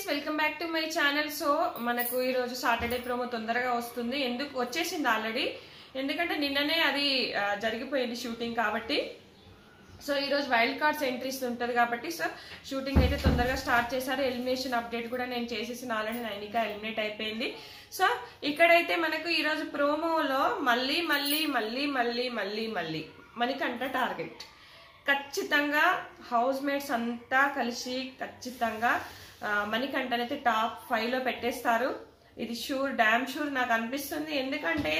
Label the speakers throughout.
Speaker 1: Friends welcome back to my channel. So మనకు ఈ రోజు సాటర్డే ప్రోమో తొందరగా వస్తుంది. ఎందుకు వచ్చేసింది ఆల్రెడీ, ఎందుకంటే నిన్ననే అది జరిగిపోయింది షూటింగ్ కాబట్టి. సో ఈ రోజు వైల్డ్ కార్డ్స్ ఎంట్రీస్ ఉంటుంది కాబట్టి సో షూటింగ్ అయితే తొందరగా స్టార్ట్ చేశారు. ఎలిమినేషన్ అప్డేట్ కూడా నేను చేసేసిన ఆల్రెడీ. నైనిక ఎలిమినేట్ అయిపోయింది. సో ఇక్కడైతే మనకు ఈ రోజు ప్రోమోలో మళ్ళీ మళ్ళీ మళ్ళీ మళ్ళీ మళ్ళీ మళ్ళీ మనకంట టార్గెట్ ఖచ్చితంగా హౌస్ మేట్స్ అంతా కలిసి ఖచ్చితంగా మణికంఠనైతే టాప్ 5లో పెట్టేస్తారు. ఇది షూర్, డామ్ షూర్ నాకు అనిపిస్తుంది. ఎందుకంటే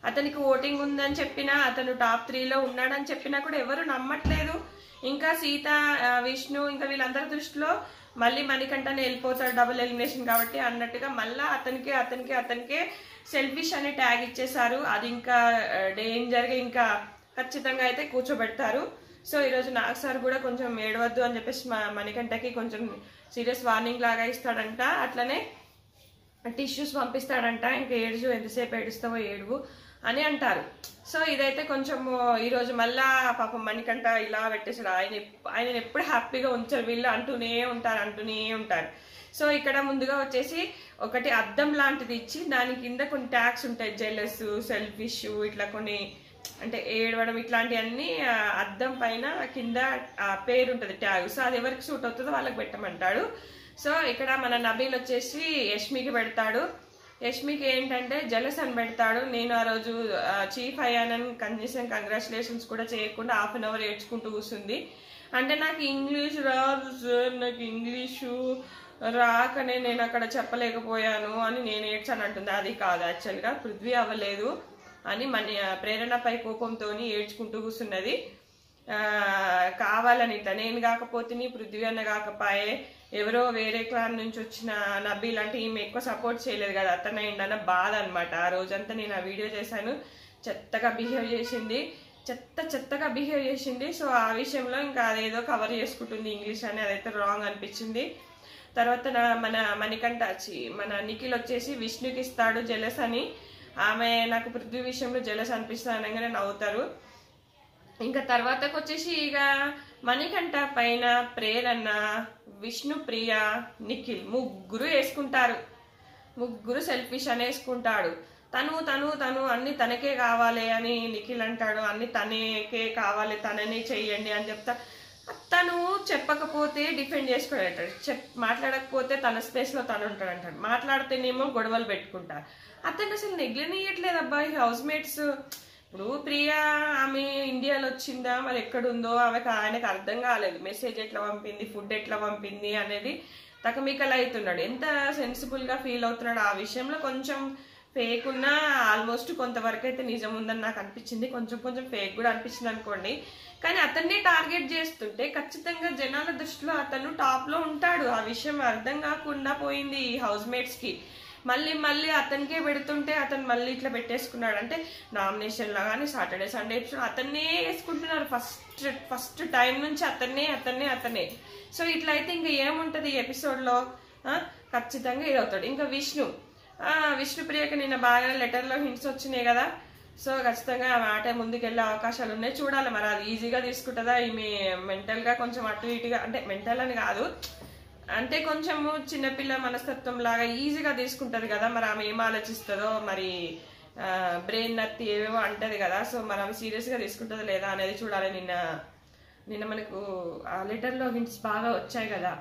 Speaker 1: అతనికి ఓటింగ్ ఉందని చెప్పినా, అతను టాప్ 3లో ఉన్నాడని చెప్పినా కూడా ఎవరు నమ్మట్లేదు. ఇంకా సీత, విష్ణు ఇంకా వీళ్ళందరి దృష్టిలో మళ్ళీ మణికంఠనే వెళ్ళిపోతాడు డబుల్ ఎలిమినేషన్ కాబట్టి అన్నట్టుగా మళ్ళా అతనికే సెల్ఫిష్ అని ట్యాగ్ ఇచ్చేసారు. అది ఇంకా డేంజర్గా ఇంకా ఖచ్చితంగా అయితే కూర్చోబెడతారు. సో ఈరోజు నాగ్ సార్ కూడా కొంచెం ఏడవద్దు అని చెప్పేసి మణికంఠకి కొంచెం సీరియస్ వార్నింగ్ లాగా ఇస్తాడంట. అట్లనే టిష్యూస్ పంపిస్తాడంట. ఇంకా ఏడుచు, ఎంతసేపు ఏడుస్తావో ఏడువు అని అంటారు. సో ఇదైతే కొంచెం ఈరోజు మళ్ళా పాపం మణికంఠ ఇలా పెట్టేసాడు. ఆయన ఎప్పుడు హ్యాపీగా ఉంచారు వీళ్ళు అంటూనే ఉంటారు. సో ఇక్కడ ముందుగా వచ్చేసి ఒకటి అద్దం లాంటిది ఇచ్చి దాని కింద కొన్ని ట్యాగ్స్ ఉంటాయి. జెలస్, సెల్ఫిష్, ఇట్లా కొన్ని అంటే ఏడవడం ఇట్లాంటివన్నీ అద్దం పైన కింద పేరు ఉంటుంది ట్యాగ్. సో అది ఎవరికి సూట్ అవుతుందో వాళ్ళకి పెట్టమంటాడు. సో ఇక్కడ మన నబీల్ వచ్చేసి యష్మికి పెడతాడు. యష్మికి ఏంటంటే జలస్ అని పెడతాడు. నేను ఆ రోజు చీఫ్ అయ్యానని కనీసం కంగ్రాచులేషన్స్ కూడా చేయకుండా హాఫ్ అన్ అవర్ ఏడ్చుకుంటూ కూర్చుంది. అంటే నాకు ఇంగ్లీష్ రాదు సార్, నాకు ఇంగ్లీషు రాకనే నేను అక్కడ చెప్పలేకపోయాను అని నేను ఏడ్చాను అంటుంది. అది కాదు, యాక్చువల్గా పృథ్వీ అవ్వలేదు అని మన ప్రేరణపై కోపంతో ఏడ్చుకుంటూ కూర్చున్నది. కావాలని ఇట్లా నేను కాకపోతే పృథ్వీ అన్న కాకపోయే ఎవరో వేరే క్లాన్ నుంచి వచ్చిన నబీల్ అంటే ఈమె ఎక్కువ సపోర్ట్ చేయలేదు కదా, అతను అయిందన్న బాధ అనమాట. ఆ రోజంతా నేను ఆ వీడియో చేశాను. చెత్తగా బిహేవ్ చేసింది. సో ఆ విషయంలో ఇంకా అదేదో కవర్ చేసుకుంటుంది ఇంగ్లీష్ అని, అదైతే రాంగ్ అనిపించింది. తర్వాత మన మణికంఠ మన నిఖిల్ వచ్చేసి విష్ణుకి ఇస్తాడు జెలస్ అని. ఆమె నాకు పృథ్వీ విషయంలో జెలస్ అనిపిస్తుంది అనగానే నవ్వుతారు. ఇంకా తర్వాతకు వచ్చేసి ఇక మణికంఠ పైన ప్రేరణ, విష్ణుప్రియ, నిఖిల్ ముగ్గురు వేసుకుంటారు. ముగ్గురు సెల్ఫిష్ అని వేసుకుంటాడు. తను అన్ని తనకే కావాలి అని నిఖిల్ అంటాడు. అన్ని తనకే కావాలి, తననే చెయ్యండి అని చెప్తా. తను చెప్పకపోతే డిఫెండ్ చేసుకోడంటాడు. మాట్లాడకపోతే తన స్పేస్లో తను ఉంటాడు అంటాడు. మాట్లాడితేనేమో గొడవలు పెట్టుకుంటారు. అతను అసలు నెగ్లెనియట్లేదు అబ్బాయి హౌస్ మేట్స్. ఇప్పుడు ప్రియా ఆమె ఇండియాలో వచ్చిందా, మరి ఎక్కడుందో ఆయనకు అర్థం కాలేదు. మెసేజ్ ఎట్లా పంపింది, ఫుడ్ ఎట్లా పంపింది అనేది తకమికలు అవుతున్నాడు. ఎంత సెన్సిబుల్గా ఫీల్ అవుతున్నాడు. ఆ విషయంలో కొంచెం ఫేక్ ఉన్నా ఆల్మోస్ట్ కొంతవరకు అయితే నిజం ఉందని నాకు అనిపించింది. కొంచెం ఫేక్ కూడా అనిపించింది అనుకోండి. కానీ అతన్ని టార్గెట్ చేస్తుంటే ఖచ్చితంగా జనాల దృష్టిలో అతను టాప్లో ఉంటాడు. ఆ విషయం అర్థం కాకుండా పోయింది ఈ హౌస్ మేట్స్కి. మళ్ళీ అతనికే పెడుతుంటే అతను మళ్ళీ ఇట్లా పెట్టేసుకున్నాడు. అంటే నామినేషన్లో కానీ సాటర్డే సండే ఎపిసోడ్ అతన్నే వేసుకుంటున్నారు. ఫస్ట్ టైం నుంచి అతన్నే. సో ఇట్లా అయితే ఇంకా ఏముంటుంది ఈ ఎపిసోడ్లో, ఖచ్చితంగా ఇది అవుతాడు. ఇంకా విష్ణుప్రియకి నిన్న బాగా లెటర్లో హింట్స్ వచ్చినాయి కదా. సో ఖచ్చితంగా ఆట ముందుకెళ్ళే అవకాశాలు ఉన్నాయి. చూడాలి మరి అది ఈజీగా తీసుకుంటుందా. ఈమె మెంటల్గా కొంచెం అటు ఇటుగా, అంటే మెంటల్ అని కాదు, అంటే కొంచెము చిన్నపిల్ల మనస్తత్వం లాగా ఈజీగా తీసుకుంటది కదా. మరి ఆమె ఏం ఆలోచిస్తుందో, మరి బ్రెయిన్ నత్తి ఏవేవో అంటది కదా. సో మరి ఆమె సీరియస్గా తీసుకుంటుందో లేదా అనేది చూడాలి. నిన్న మనకు ఆ లెటర్లో హింట్స్ బాగా వచ్చాయి కదా.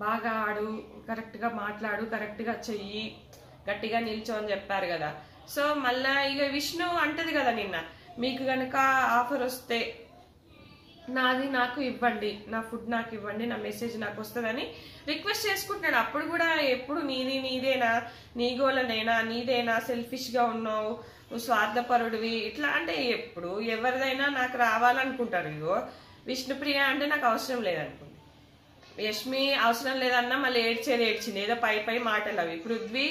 Speaker 1: బాగా ఆడు, కరెక్ట్గా మాట్లాడు, కరెక్ట్గా చెయ్యి, గట్టిగా నిల్చో అని చెప్పారు కదా. సో మళ్ళా ఇక విష్ణు అంటది కదా నిన్న, మీకు కనుక ఆఫర్ వస్తే నాకు ఇవ్వండి, నా ఫుడ్ నాకు ఇవ్వండి, నా మెసేజ్ నాకు వస్తుందని రిక్వెస్ట్ చేసుకుంటున్నాడు. అప్పుడు కూడా ఎప్పుడు నీదేనా, నీ గోలనేనా, నీదేనా, సెల్ఫిష్గా ఉన్నావు, నువ్వు స్వార్థపరుడివి ఇట్లా అంటే ఎప్పుడు ఎవరిదైనా నాకు రావాలనుకుంటారు. ఇగో విష్ణుప్రియ అంటే నాకు అవసరం లేదనుకుంది. యష్మి అవసరం లేదన్నా మళ్ళీ ఏడ్చింది. ఏదో పై మాటలు అవి. పృథ్వీ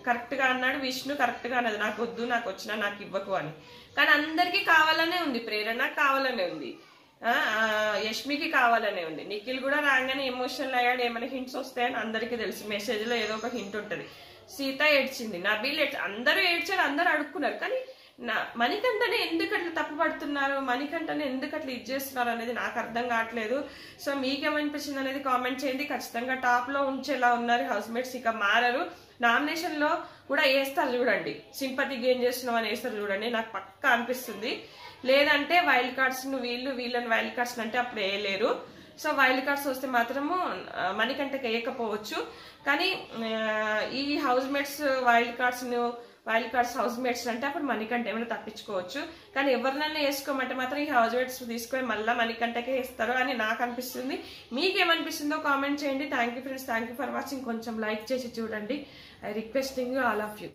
Speaker 1: కరెక్ట్గా అన్నాడు, విష్ణు కరెక్ట్గా అన్నది, నాకు వద్దు, నాకు వచ్చినా నాకు ఇవ్వకు అని. కానీ అందరికీ కావాలనే ఉంది. ప్రేరణ కావాలనే ఉంది, యష్మికి కావాలనే ఉంది. నిఖిల్ కూడా రాగానే ఎమోషనల్ అయ్యాడు. ఏమైనా హింట్స్ వస్తాయని అందరికీ తెలుసు. మెసేజ్లో ఏదో ఒక హింట్ ఉంటుంది. సీత ఏడ్చింది, నబీల్ అందరూ ఏడ్చారు, అందరూ అడుక్కున్నారు. కానీ మణికంఠని ఎందుకు అట్లా తప్పుపడుతున్నారు, మణికంఠని ఎందుకు అట్లా ఇది చేస్తున్నారు అనేది నాకు అర్థం కావట్లేదు. సో మీకేమనిపించింది అనేది కామెంట్ చేయండి. ఖచ్చితంగా టాప్ లో ఉంచేలా ఉన్నారు హౌస్ మేట్స్, ఇక మారరు. నామినేషన్ లో కూడా వేస్తారు చూడండి, సింపతి గెయిన్ చేస్తున్నాం అని వేస్తారు చూడండి, నాకు పక్కా అనిపిస్తుంది. లేదంటే వైల్డ్ కార్డ్స్ వీళ్ళని వైల్డ్ కార్డ్స్ అంటే అప్పుడు వేయలేరు. సో వైల్డ్ కార్డ్స్ వస్తే మాత్రము మణికంఠకి వేయకపోవచ్చు. కానీ ఈ house mates wild cards house mates అంటే అప్పుడు మణికంఠ ఏమైనా తప్పించుకోవచ్చు. కానీ ఎవరినైనా వేసుకోమంటే మాత్రం ఈ హౌస్ మేట్స్ తీసుకొని మళ్ళీ మణికంఠకే వేస్తారు అని నాకు అనిపిస్తుంది. మీకేమనిపిస్తుందో కామెంట్ చేయండి. Thank you friends, thank you for watching. కొంచెం లైక్ చేసి చూడండి. I requesting you all of you.